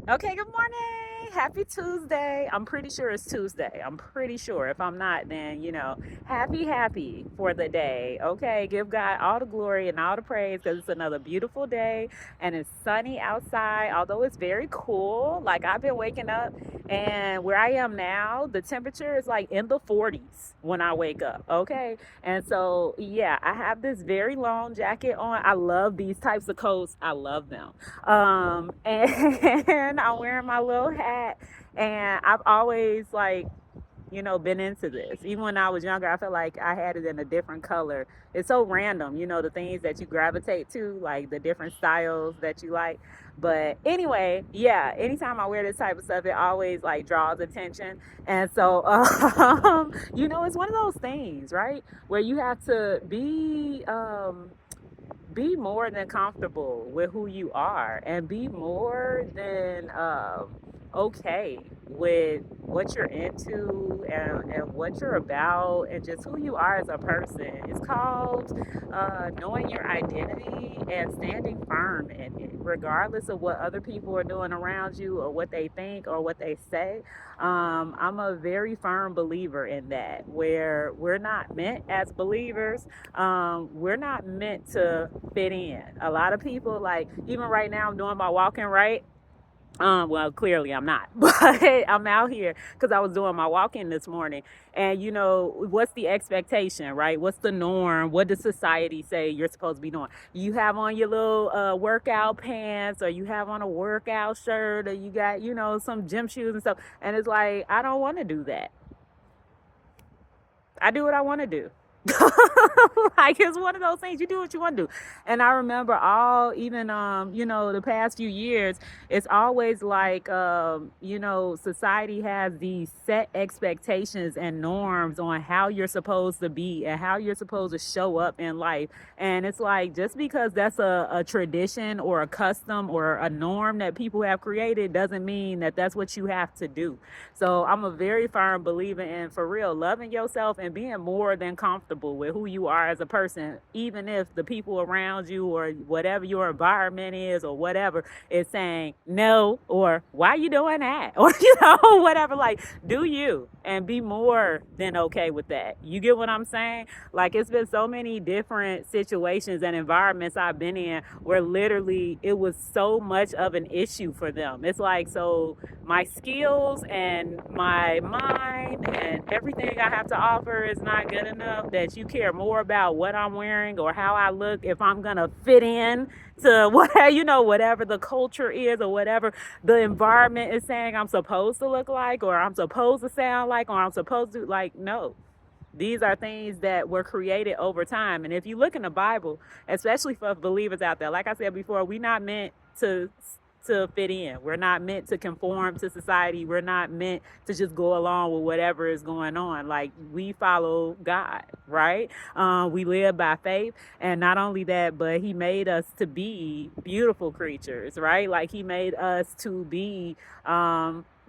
Okay, good morning. Happy Tuesday. I'm pretty sure it's Tuesday. I'm pretty sure. If I'm not, then, happy for the day. Okay, give God all the glory and all the praise because it's another beautiful day and it's sunny outside, although it's very cool. Like, I've been waking up, and where I am now, the temperature is like in the 40s when I wake up. Okay, and so, yeah, I have this very long jacket on. I love these types of coats, I love them. And I'm wearing my little hat, and I've always been into this. Even when I was younger, I felt like I had it in a different color. It's so random, the things that you gravitate to, like the different styles that you like. But anyway, yeah, anytime I wear this type of stuff, it always like draws attention. And so, it's one of those things, right? Where you have to be more than comfortable with who you are and be more than okay with what you're into and what you're about and just who you are as a person. It's called knowing your identity and standing firm in it, regardless of what other people are doing around you or what they think or what they say. I'm a very firm believer in that, where we're not meant as believers, we're not meant to fit in. A lot of people, like, even right now, I'm doing my walking, right? Well, clearly I'm not, but I'm out here because I was doing my walk-in this morning. And what's the expectation, right? What's the norm? What does society say you're supposed to be doing? You have on your little workout pants, or you have on a workout shirt, or you got, some gym shoes and stuff. And it's like, I don't want to do that. I do what I want to do. Like, it's one of those things, you do what you want to do. And I remember the past few years, it's always like society has these set expectations and norms on how you're supposed to be and how you're supposed to show up in life. And it's like, just because that's a tradition or a custom or a norm that people have created doesn't mean that that's what you have to do. So I'm a very firm believer in, for real, loving yourself and being more than comfortable with who you are as a person, even if the people around you or whatever your environment is or whatever is saying no, or why you doing that, or whatever. Like, do you, and be more than okay with that. You get what I'm saying? Like, it's been so many different situations and environments I've been in where literally it was so much of an issue for them. It's like, so my skills and my mind and everything I have to offer is not good enough that you care more about what I'm wearing or how I look, if I'm gonna fit in to whatever the culture is, or whatever the environment is saying I'm supposed to look like, or I'm supposed to sound like, or I'm supposed to, like, no. These are things that were created over time. And if you look in the Bible, especially for believers out there, like I said before, we're not meant to fit in. We're not meant to conform to society. We're not meant to just go along with whatever is going on. Like, we follow God, right? We live by faith. And not only that, but he made us to be beautiful creatures, right? Like, he made us to be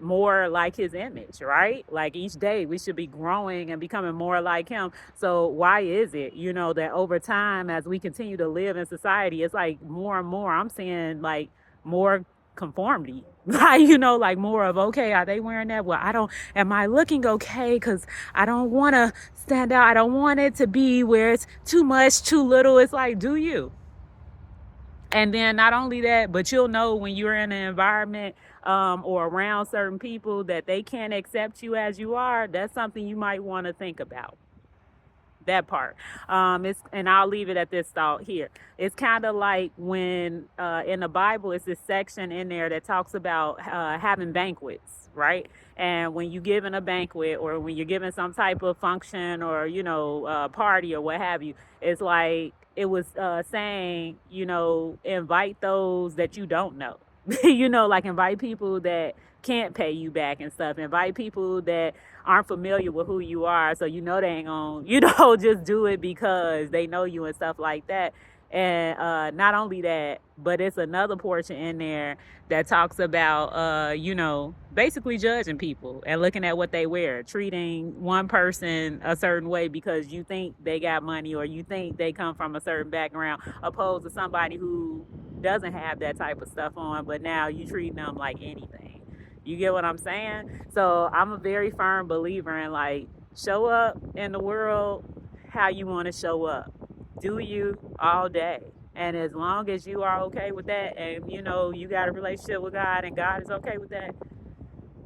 more like his image, right? Like, each day we should be growing and becoming more like him. So why is it, that over time, as we continue to live in society, it's like more and more I'm seeing like more conformity. Like, like more of, okay, are they wearing that? Well, I don't, am I looking okay? Because I don't want to stand out. I don't want it to be where it's too much, too little. It's like, do you? And then not only that, but you'll know when you're in an environment or around certain people that they can't accept you as you are. That's something you might want to think about. That part. And I'll leave it at this thought here. It's kind of like when in the Bible, it's this section in there that talks about having banquets, right? And when you're giving a banquet, or when you're giving some type of function, or party or what have you, it's like it was saying, invite those that you don't know. Like, invite people that can't pay you back and stuff. Invite people that aren't familiar with who you are, so they ain't gonna, just do it because they know you and stuff like that. And not only that, but it's another portion in there that talks about basically judging people and looking at what they wear, treating one person a certain way because you think they got money or you think they come from a certain background, opposed to somebody who doesn't have that type of stuff on, but now you treat them like anything. You get what I'm saying? So I'm a very firm believer in like show up in the world how you want to show up. Do you all day. And as long as you are okay with that and you got a relationship with God and God is okay with that,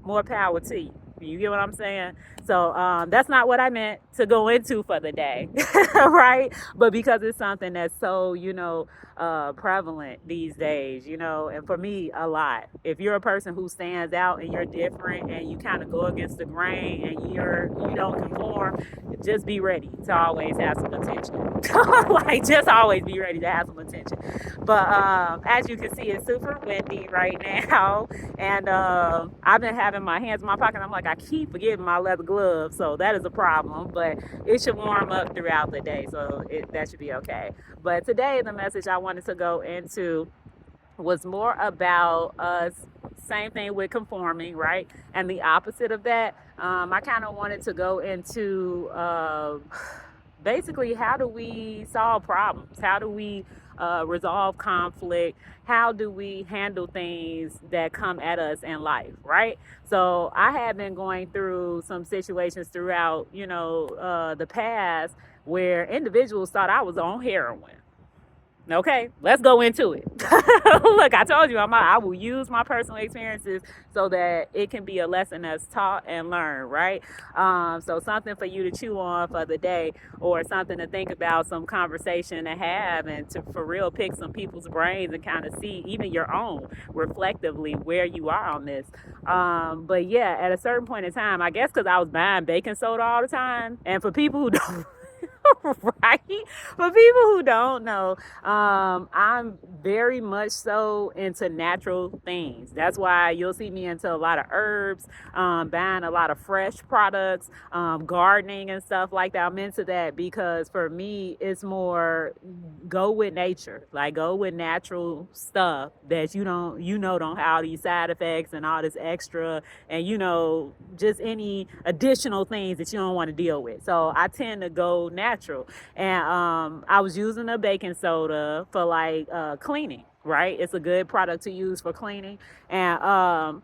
more power to you. You get what I'm saying? So that's not what I meant to go into for the day, right? But because it's something that's so, prevalent these days, and for me, a lot. If you're a person who stands out and you're different and you kind of go against the grain and you don't conform, just be ready to always have some attention. Like, just always be ready to have some attention. But as you can see, it's super windy right now. And I've been having my hands in my pocket. I'm like, I keep forgetting my leather gloves. So that is a problem. But it should warm up throughout the day. So that should be okay. But today, the message I wanted to go into was more about us. Same thing with conforming, right? And the opposite of that. I kind of wanted to go into basically how do we solve problems? How do we resolve conflict? How do we handle things that come at us in life, right? So I have been going through some situations throughout, the past where individuals thought I was on heroin. Okay, let's go into it. Look, I told you I will use my personal experiences so that it can be a lesson that's taught and learned, right? So something for you to chew on for the day, or something to think about, some conversation to have, and to for real pick some people's brains and kind of see even your own reflectively where you are on this. But yeah, at a certain point in time, I guess because I was buying baking soda all the time, and for people who don't right? For people who don't know, I'm very much so into natural things. That's why you'll see me into a lot of herbs, buying a lot of fresh products, gardening and stuff like that. I'm into that because for me, it's more go with nature, like go with natural stuff that don't have all these side effects and all this extra and just any additional things that you don't want to deal with. So I tend to go natural. And I was using a baking soda for like cleaning, right? It's a good product to use for cleaning. And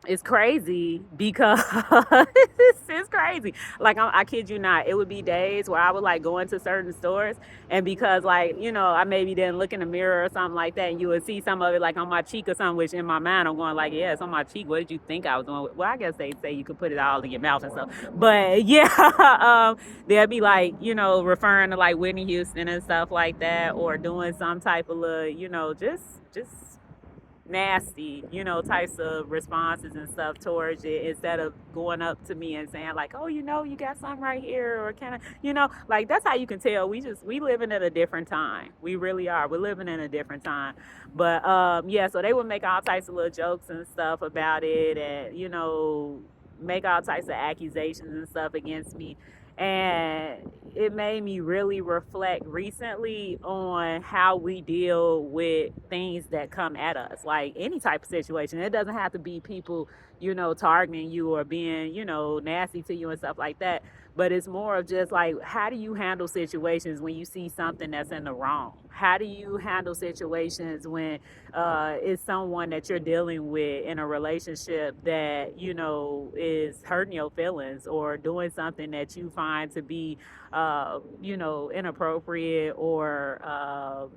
it's crazy because it's crazy. Like, I kid you not, it would be days where I would like go into certain stores, and because like, I maybe didn't look in the mirror or something like that, and you would see some of it like on my cheek or something, which in my mind I'm going like, yeah, it's on my cheek. What did you think I was doing? Well, I guess they say you could put it all in your mouth and stuff. But yeah, they'll be like, referring to like Whitney Houston and stuff like that, or doing some type of just nasty, types of responses and stuff towards it, instead of going up to me and saying like, oh, you got something right here, or can I, like, that's how you can tell we living in a different time. We really are. We're living in a different time. But yeah, so they would make all types of little jokes and stuff about it, and make all types of accusations and stuff against me. And it made me really reflect recently on how we deal with things that come at us, like any type of situation. It doesn't have to be people, targeting you or being, nasty to you and stuff like that. But it's more of just like, how do you handle situations when you see something that's in the wrong? How do you handle situations when it's someone that you're dealing with in a relationship that, is hurting your feelings or doing something that you find to be, inappropriate or,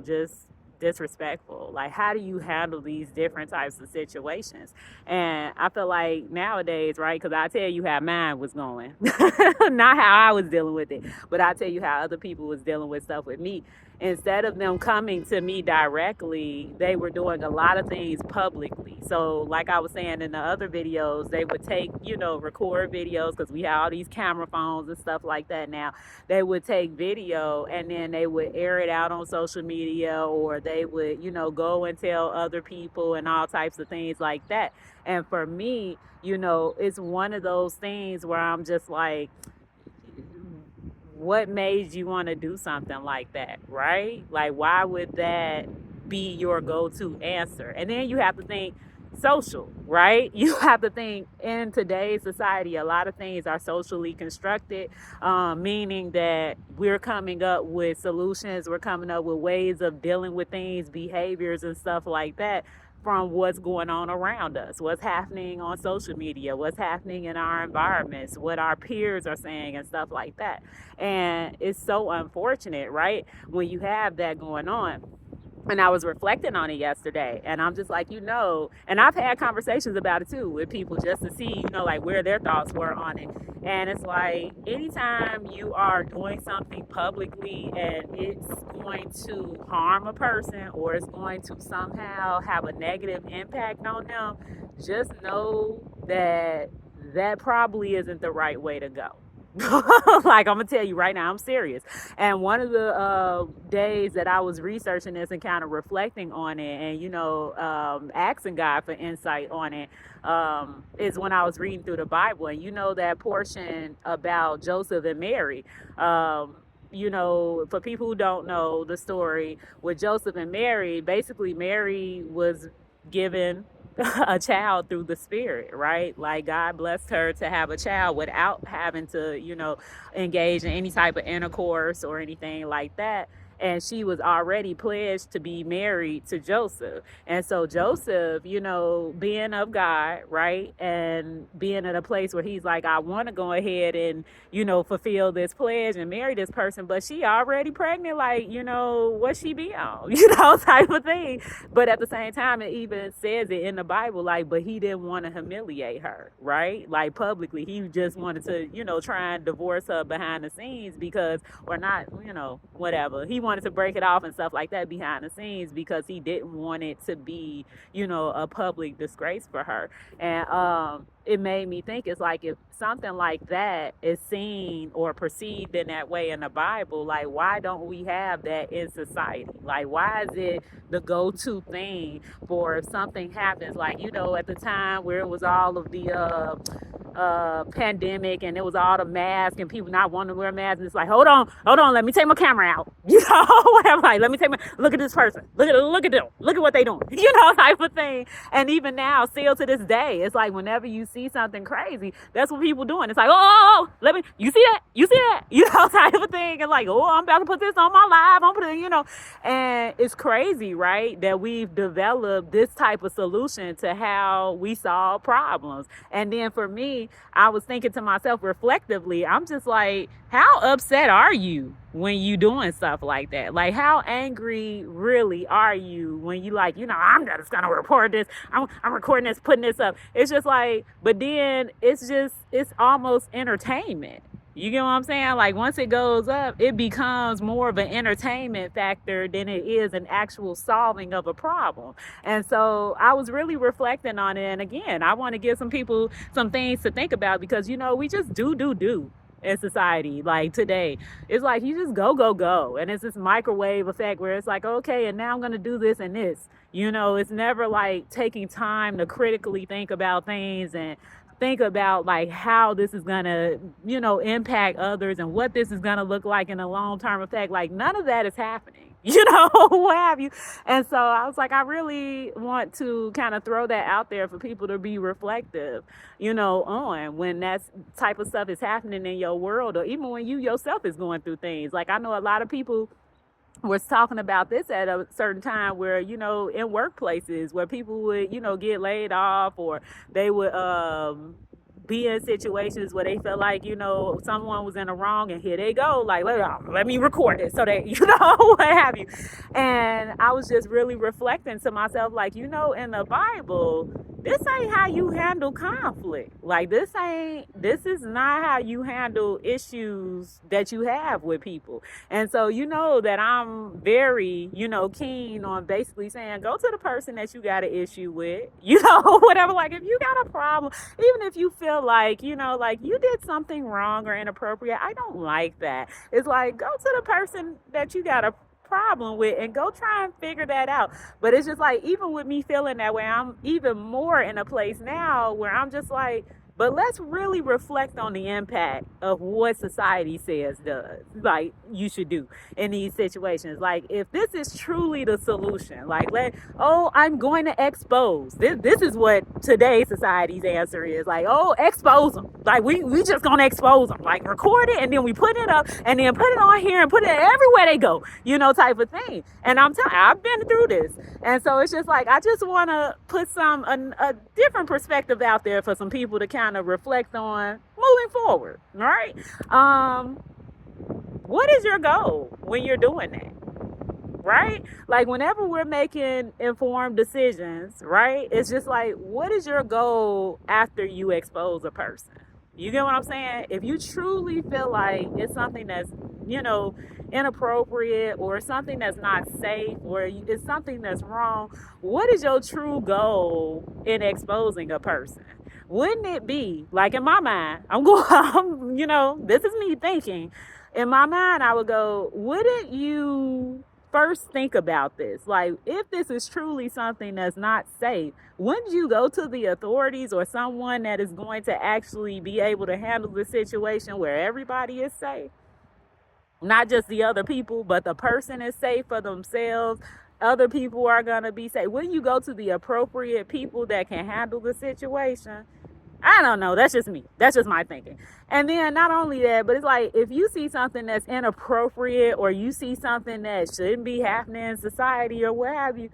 just disrespectful? Like, how do you handle these different types of situations? And I feel like nowadays, right, because I tell you how mine was going, not how I was dealing with it, but I tell you how other people was dealing with stuff with me. Instead of them coming to me directly, they were doing a lot of things publicly. So like I was saying in the other videos, they would take, record videos, because we have all these camera phones and stuff like that now. They would take video and then they would air it out on social media, or they would, go and tell other people and all types of things like that. And for me, it's one of those things where I'm just like, what made you want to do something like that, right? Like, why would that be your go-to answer? And then you have to think, social, right? You have to think in today's society, a lot of things are socially constructed, meaning that we're coming up with solutions, we're coming up with ways of dealing with things, behaviors, and stuff like that from what's going on around us, what's happening on social media, what's happening in our environments, what our peers are saying, and stuff like that. And it's so unfortunate, right? When you have that going on. And I was reflecting on it yesterday, and I'm just like, and I've had conversations about it too with people just to see, like where their thoughts were on it. And it's like, anytime you are doing something publicly and it's going to harm a person or it's going to somehow have a negative impact on them, just know that that probably isn't the right way to go. Like, I'm gonna tell you right now, I'm serious. And one of the days that I was researching this and kind of reflecting on it, and asking God for insight on it, is when I was reading through the Bible, and that portion about Joseph and Mary. For people who don't know the story with Joseph and Mary, basically Mary was given a child through the spirit, right? Like, God blessed her to have a child without having to, engage in any type of intercourse or anything like that. And she was already pledged to be married to Joseph. And so Joseph, being of God, right? And being in a place where he's like, I want to go ahead and, fulfill this pledge and marry this person, but she already pregnant, like, what she be on, type of thing. But at the same time, it even says it in the Bible, like, but he didn't want to humiliate her, right? Like, publicly. He just wanted to, try and divorce her behind the scenes because, or not, whatever. He wanted to break it off and stuff like that behind the scenes because he didn't want it to be, a public disgrace for her. And it made me think, it's like, if something like that is seen or perceived in that way in the Bible, like, why don't we have that in society? Like, why is it the go-to thing for if something happens? Like, at the time where it was all of the pandemic and it was all the masks and people not wanting to wear masks, and it's like, hold on, let me take my camera out. Whatever. Like, let me look at this person, look at them, look at what they doing, type of thing. And even now, still to this day, it's like, whenever you see something crazy, that's what people doing. It's like, let me, you see that, type of thing. And like, I'm about to put this on my live, I'm putting, and it's crazy, right, that we've developed this type of solution to how we solve problems. And then for me, I was thinking to myself reflectively, I'm just like, how upset are you when you doing stuff like that? Like, how angry really are you when you like, I'm just gonna report this, I'm recording this, putting this up. It's just like, but then it's almost entertainment. You get what I'm saying? Like, once it goes up, it becomes more of an entertainment factor than it is an actual solving of a problem. And so I was really reflecting on it. And again, I want to give some people some things to think about because, we just do in society. Like, today, it's like you just go. And it's this microwave effect where it's like, okay, and now I'm going to do this and this. It's never like taking time to critically think about things and think about like how this is gonna, impact others and what this is gonna look like in a long-term effect. Like, none of that is happening, what have you. And so I was like, I really want to kind of throw that out there for people to be reflective, on when that type of stuff is happening in your world, or even when you yourself is going through things. Like, I know a lot of people was talking about this at a certain time where, in workplaces where people would, get laid off, or they would be in situations where they felt like, someone was in the wrong, and here they go, like, let me record it so that, what have you. And I was just really reflecting to myself, like, in the Bible, this ain't how you handle conflict. Like, this is not how you handle issues that you have with people. And so, that I'm very, keen on basically saying, go to the person that you got an issue with, whatever. Like, if you got a problem, even if you feel like, like you did something wrong or inappropriate, I don't like that. It's like, go to the person that you got a problem with and go try and figure that out. But it's just like, even with me feeling that way, I'm even more in a place now where I'm just like, But let's really reflect on the impact of what society says does, like you should do in these situations. Like if this is truly the solution, like I'm going to expose. This is what today's society's answer is. Like, oh, expose them. Like we just gonna expose them. Like record it and then we put it up and then put it on here and put it everywhere they go, type of thing. And I'm telling you, I've been through this. And so it's just like, I just want to put a different perspective out there for some people to kind of reflect on moving forward. Right? What is your goal when you're doing that? Right? Like whenever we're making informed decisions, right? It's just like, what is your goal after you expose a person? You get what I'm saying? If you truly feel like it's something that's, inappropriate or something that's not safe or it's something that's wrong, what is your true goal in exposing a person? Wouldn't it be like in my mind, this is me thinking. In my mind, I would go, wouldn't you first think about this? Like, if this is truly something that's not safe, wouldn't you go to the authorities or someone that is going to actually be able to handle the situation where everybody is safe? Not just the other people, but the person is safe for themselves. Other people are going to be safe. Wouldn't you go to the appropriate people that can handle the situation? I don't know. That's just me. That's just my thinking. And then not only that, but it's like if you see something that's inappropriate or you see something that shouldn't be happening in society or what have you,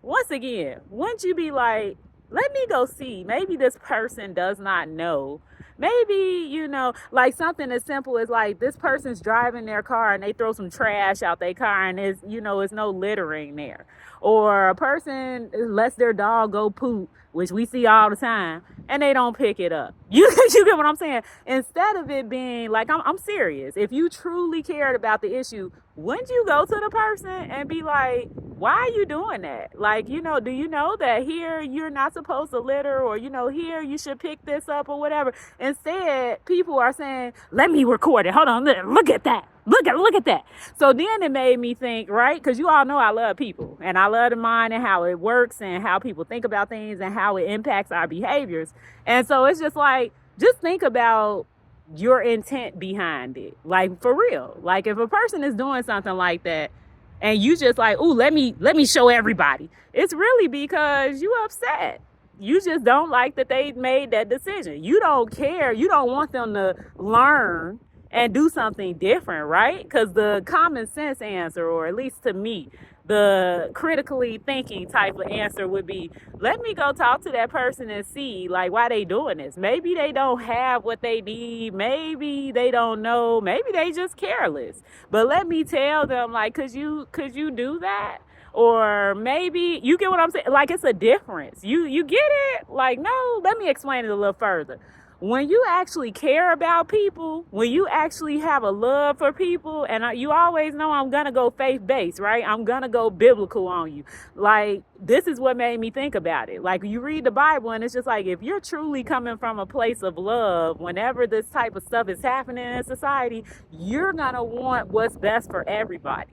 once again, wouldn't you be like, let me go see. Maybe this person does not know. Maybe, like something as simple as like this person's driving their car and they throw some trash out their car and it's no littering there. Or a person lets their dog go poop, which we see all the time, and they don't pick it up. You get what I'm saying? Instead of it being like, I'm serious. If you truly cared about the issue, wouldn't you go to the person and be like, why are you doing that? Like, do you know that here you're not supposed to litter or, here you should pick this up or whatever. Instead, people are saying, let me record it. Hold on, look at that. Look at that. So then it made me think, right? Because you all know I love people and I love the mind and how it works and how people think about things and how it impacts our behaviors. And so it's just like, just think about your intent behind it. Like for real. Like if a person is doing something like that and you just like, ooh, let me show everybody. It's really because you upset. You just don't like that they made that decision. You don't care. You don't want them to learn and do something different, right? Because the common sense answer, or at least to me, the critically thinking type of answer would be, let me go talk to that person and see like why they doing this. Maybe they don't have what they need. Maybe they don't know. Maybe they just careless. But let me tell them like, could you do that? Or maybe, you get what I'm saying? Like it's a difference. You get it? Like, no, let me explain it a little further. When you actually care about people, when you actually have a love for people, and you always know I'm going to go faith-based, right? I'm going to go biblical on you. Like, this is what made me think about it. Like, you read the Bible, and it's just like, if you're truly coming from a place of love, whenever this type of stuff is happening in society, you're going to want what's best for everybody.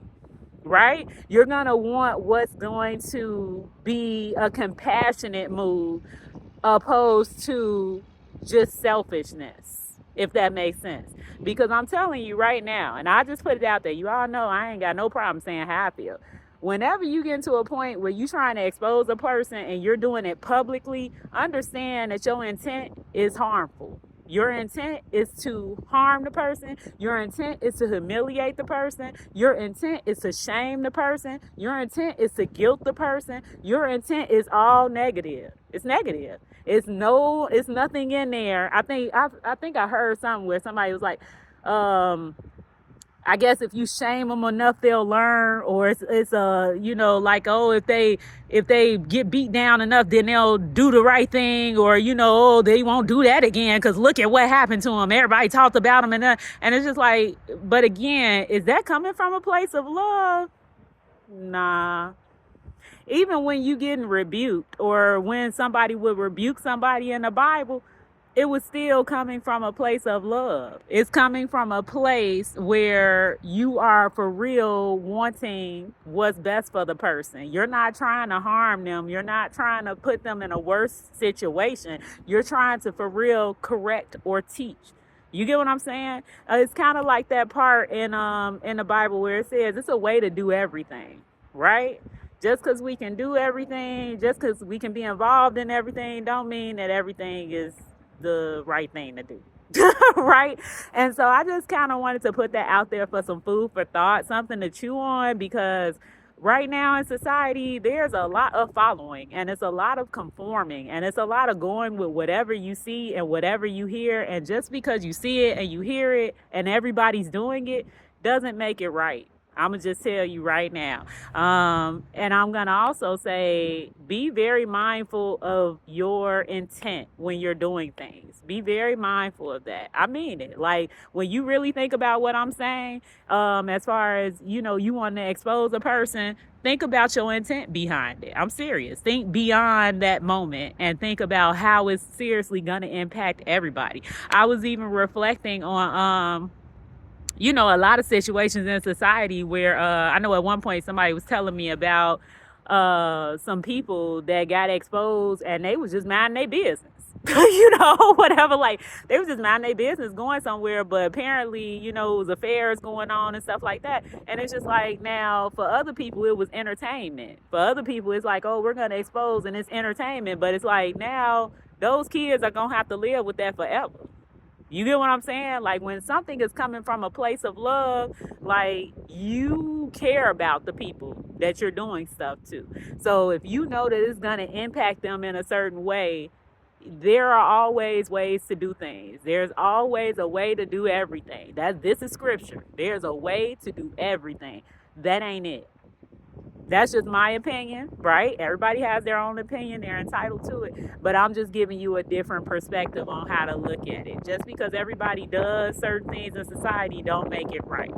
Right? You're going to want what's going to be a compassionate move opposed to just selfishness, if that makes sense. Because I'm telling you right now, and I just put it out there, you all know I ain't got no problem saying how I feel. Whenever you get to a point where you're trying to expose a person and you're doing it publicly, understand that your intent is harmful. Your intent is to harm the person. Your intent is to humiliate the person. Your intent is to shame the person. Your intent is to guilt the person. Your intent is all negative. It's negative. It's nothing in there. I think I heard something where somebody was like, I guess if you shame them enough, they'll learn, or it's like, oh, if they get beat down enough, then they'll do the right thing, or oh, they won't do that again because look at what happened to them. Everybody talked about them, and it's just like, but again, is that coming from a place of love? Nah. Even when you getting rebuked, or when somebody would rebuke somebody in the Bible, it was still coming from a place of love. It's coming from a place where you are for real wanting what's best for the person. You're not trying to harm them. You're not trying to put them in a worse situation. You're trying to for real correct or teach. You get what I'm saying? It's kind of like that part in the Bible where it says it's a way to do everything, right? Just because we can do everything, just because we can be involved in everything, don't mean that everything is the right thing to do. Right? And so I just kind of wanted to put that out there for some food for thought, something to chew on, because right now in society, there's a lot of following and it's a lot of conforming and it's a lot of going with whatever you see and whatever you hear. And just because you see it and you hear it and everybody's doing it doesn't make it right. I'm going to just tell you right now. And I'm going to also say, be very mindful of your intent when you're doing things. Be very mindful of that. I mean it. Like, when you really think about what I'm saying, as far as, you know, you want to expose a person, think about your intent behind it. I'm serious. Think beyond that moment and think about how it's seriously going to impact everybody. I was even reflecting on, you know, a lot of situations in society where I know at one point somebody was telling me about some people that got exposed and they was just minding their business. You know, whatever, like they was just minding their business going somewhere, but apparently, you know, it was affairs going on and stuff like that. And it's just like, now for other people it was entertainment. For other people it's like, oh, we're gonna expose and it's entertainment, but it's like now those kids are gonna have to live with that forever. You get what I'm saying? Like, when something is coming from a place of love, like, you care about the people that you're doing stuff to. So if you know that it's going to impact them in a certain way, there are always ways to do things. There's always a way to do everything. This is scripture. There's a way to do everything. That ain't it. That's just my opinion, right? Everybody has their own opinion. They're entitled to it. But I'm just giving you a different perspective on how to look at it. Just because everybody does certain things in society don't make it right.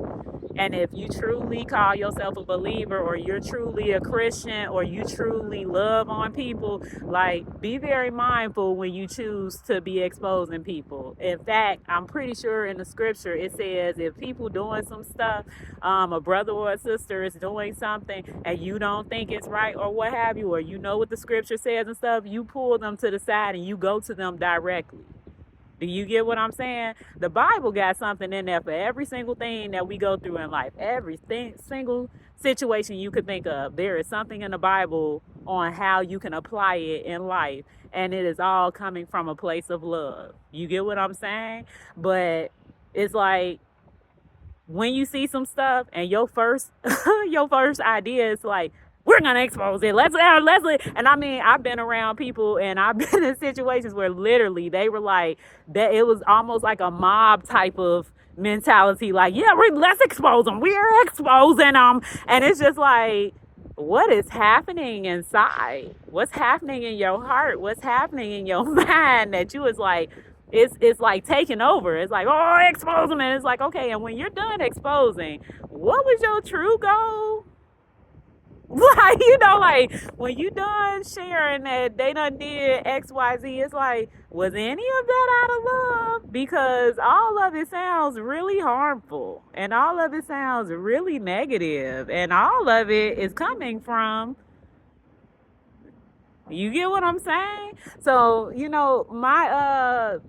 And if you truly call yourself a believer, or you're truly a Christian, or you truly love on people, like, be very mindful when you choose to be exposing people. In fact, I'm pretty sure in the scripture it says if people doing some stuff, a brother or a sister is doing something and you don't think it's right or what have you, or you know what the scripture says and stuff, you pull them to the side and you go to them directly. Do you get what I'm saying? The Bible got something in there for every single thing that we go through in life. Single situation you could think of. There is something in the Bible on how you can apply it in life. And it is all coming from a place of love. You get what I'm saying? But it's like, when you see some stuff and your first idea is like, we're gonna expose it. Let's. And I mean, I've been around people and I've been in situations where literally they were like that. It was almost like a mob type of mentality. Like, yeah, let's expose them. We're exposing them, and it's just like, what is happening inside? What's happening in your heart? What's happening in your mind that you is like? It's like taking over. It's like, oh, expose them, and it's like, okay. And when you're done exposing, what was your true goal? Like, you know, like, when you done sharing that they done did XYZ, it's like, was any of that out of love? Because all of it sounds really harmful, and all of it sounds really negative, and all of it is coming from, you get what I'm saying? So, you know, my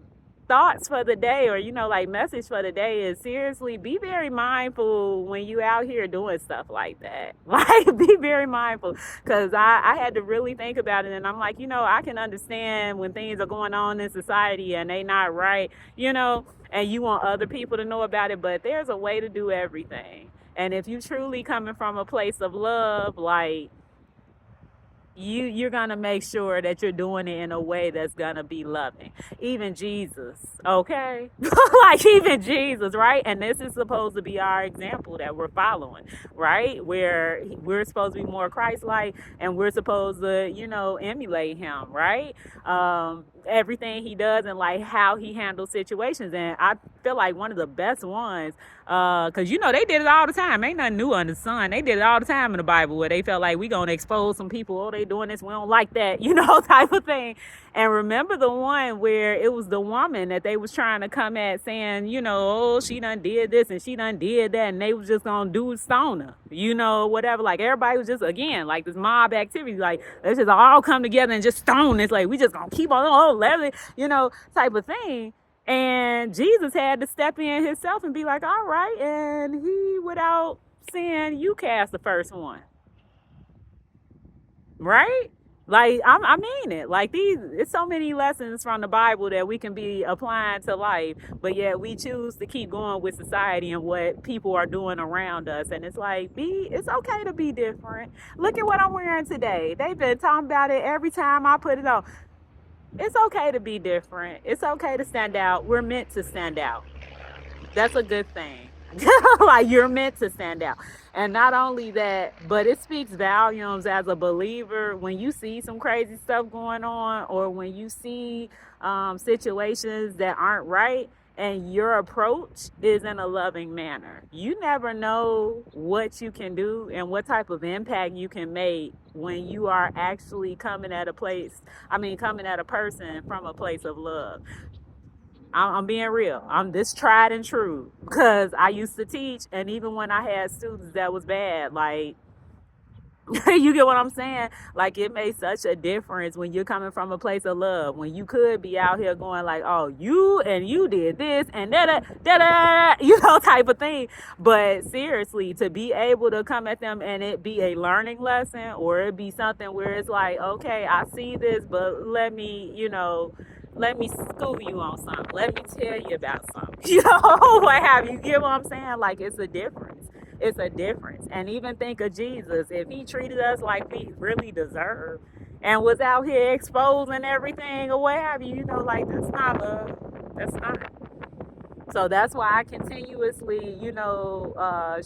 thoughts for the day, or, you know, like, message for the day is, seriously, be very mindful when you out here doing stuff like that. Like, be very mindful, because I had to really think about it, and I'm like, you know, I can understand when things are going on in society and they not right, you know, and you want other people to know about it, but there's a way to do everything. And if you truly coming from a place of love, like, you're gonna make sure that you're doing it in a way that's gonna be loving. Even Jesus, okay? Like, even Jesus, right? And this is supposed to be our example that we're following, right? Where we're supposed to be more Christ-like, and we're supposed to, you know, emulate him, right? Everything he does and like how he handles situations. And I feel like one of the best ones, because, you know, they did it all the time. Ain't nothing new under the sun. They did it all the time in the Bible, where they felt like we gonna expose some people. Oh, they doing this, we don't like that, type of thing. And remember the one where it was the woman that they was trying to come at saying, oh, she done did this and she done did that, and they was just gonna do stone her, whatever. Like everybody was just, again, like this mob activity, like let's just all come together and just stone. It's like we just gonna keep on, let it, type of thing. And Jesus had to step in himself and be like, all right, and he, without sin, you cast the first one. Right? Like, I mean it. Like, it's so many lessons from the Bible that we can be applying to life, but yet we choose to keep going with society and what people are doing around us. And it's like, it's okay to be different. Look at what I'm wearing today. They've been talking about it every time I put it on. It's okay to be different. It's okay to stand out. We're meant to stand out. That's a good thing. Like, you're meant to stand out. And not only that, but it speaks volumes as a believer when you see some crazy stuff going on, or when you see situations that aren't right, and your approach is in a loving manner. You never know what you can do and what type of impact you can make when you are actually coming at a person from a place of love. I'm being real. I'm this tried and true, because I used to teach, and even when I had students that was bad, like, you get what I'm saying? Like, it made such a difference when you're coming from a place of love, when you could be out here going like, oh, you did this and da-da, type of thing. But seriously, to be able to come at them and it be a learning lesson, or it be something where it's like, okay, I see this, but let me school you on something. Let me tell you about something. What have you. Get what I'm saying? Like, it's a difference. It's a difference. And even think of Jesus. If he treated us like we really deserve and was out here exposing everything or what have you, like, that's not love. That's not. So that's why I continuously,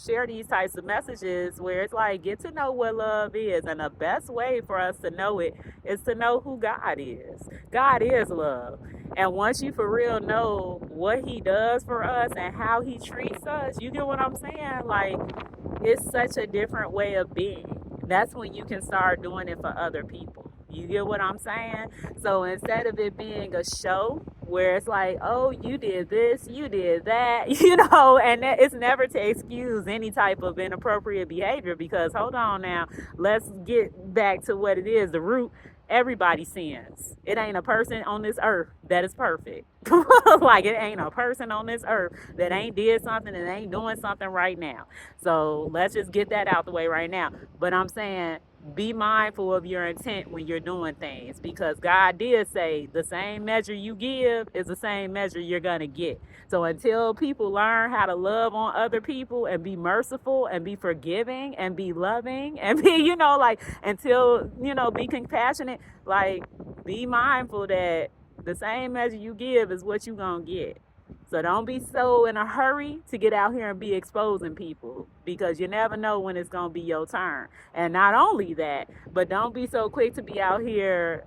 share these types of messages where it's like, get to know what love is. And the best way for us to know it is to know who God is. God is love. And once you for real know what he does for us and how he treats us, you get what I'm saying? Like, it's such a different way of being. That's when you can start doing it for other people. You get what I'm saying? So instead of it being a show where it's like, oh, you did this, you did that, and it's never to excuse any type of inappropriate behavior, because hold on now, let's get back to what it is, the root. Everybody sins. It ain't a person on this earth that is perfect. Like, it ain't a person on this earth that ain't did something and ain't doing something right now. So let's just get that out the way right now. But I'm saying, be mindful of your intent when you're doing things, because God did say the same measure you give is the same measure you're going to get. So until people learn how to love on other people and be merciful and be forgiving and be loving and be, until, be compassionate, like, be mindful that the same measure you give is what you're going to get. So don't be so in a hurry to get out here and be exposing people, because you never know when it's going to be your turn. And not only that, but don't be so quick to be out here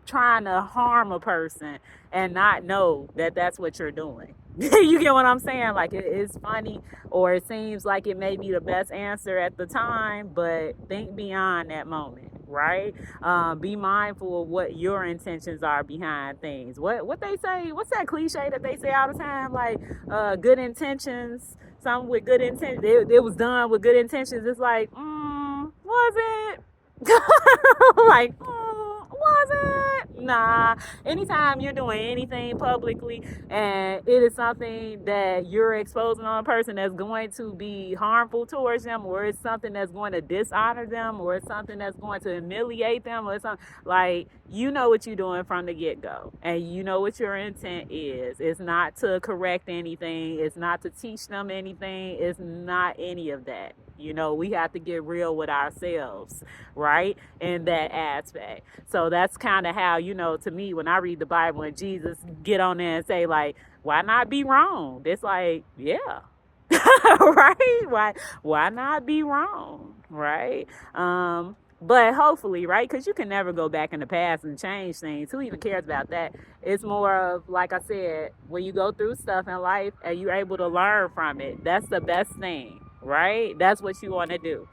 trying to harm a person and not know that that's what you're doing. You get what I'm saying? Like, it's funny, or it seems like it may be the best answer at the time, but think beyond that moment, right? Be mindful of what your intentions are behind things. What they say, what's that cliche that they say all the time? Like, good intentions, something with good intentions. It was done with good intentions. It's like, was it? Like, was it? Nah. Anytime you're doing anything publicly and it is something that you're exposing on a person that's going to be harmful towards them, or it's something that's going to dishonor them, or it's something that's going to humiliate them, or something, like, you know what you're doing from the get-go, and you know what your intent is. It's not to correct anything. It's not to teach them anything. It's not any of that. We have to get real with ourselves, right? In that aspect. So that's kind of how, to me, when I read the Bible and Jesus get on there and say, like, why not be wrong? It's like, yeah. Right? Why not be wrong? Right? But hopefully, right? Because you can never go back in the past and change things. Who even cares about that? It's more of, like I said, when you go through stuff in life and you're able to learn from it, that's the best thing, right? That's what you want to do.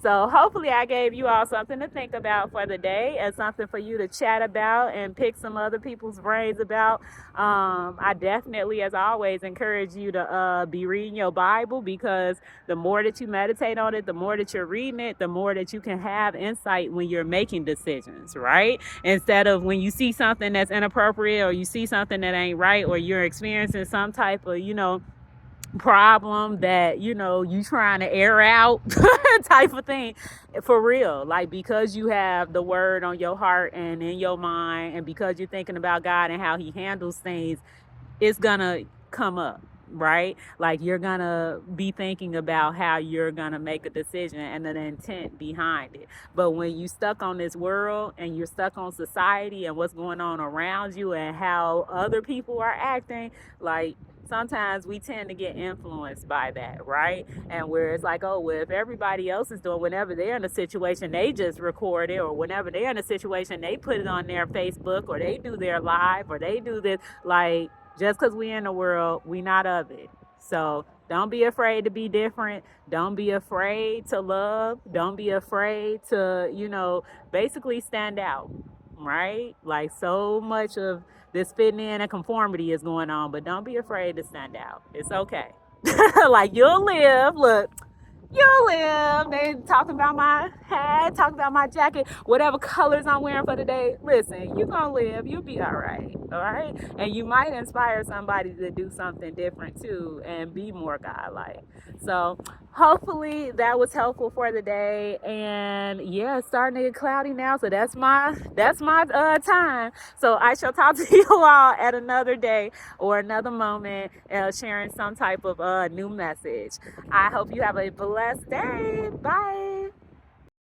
So hopefully I gave you all something to think about for the day and something for you to chat about and pick some other people's brains about. I definitely, as always, encourage you to be reading your Bible, because the more that you meditate on it, the more that you're reading it, the more that you can have insight when you're making decisions, right? Instead of when you see something that's inappropriate, or you see something that ain't right, or you're experiencing some type of, problem that you trying to air out type of thing. For real, like, because you have the word on your heart and in your mind, and because you're thinking about God and how he handles things, it's gonna come up, right? Like, you're gonna be thinking about how you're gonna make a decision and the intent behind it. But when you stuck on this world and you're stuck on society and what's going on around you and how other people are acting, like, sometimes we tend to get influenced by that, right? And where it's like, oh, well, if everybody else is doing, whenever they're in a situation, they just record it, or whenever they're in a situation, they put it on their Facebook, or they do their live, or they do this. Like, just because we in the world, we not of it. So don't be afraid to be different. Don't be afraid to love. Don't be afraid to, basically stand out, right? Like, so much of this fitting in and conformity is going on, but don't be afraid to stand out. It's okay. Like, you'll live. Look, you'll live. They talking about my hat, talking about my jacket, whatever colors I'm wearing for the day. Listen, you gonna live. You'll be all right. All right. And you might inspire somebody to do something different too and be more godlike. So hopefully that was helpful for the day. And yeah, it's starting to get cloudy now. So that's my time. So I shall talk to you all at another day or another moment, sharing some type of new message. I hope you have a blessed day. Bye.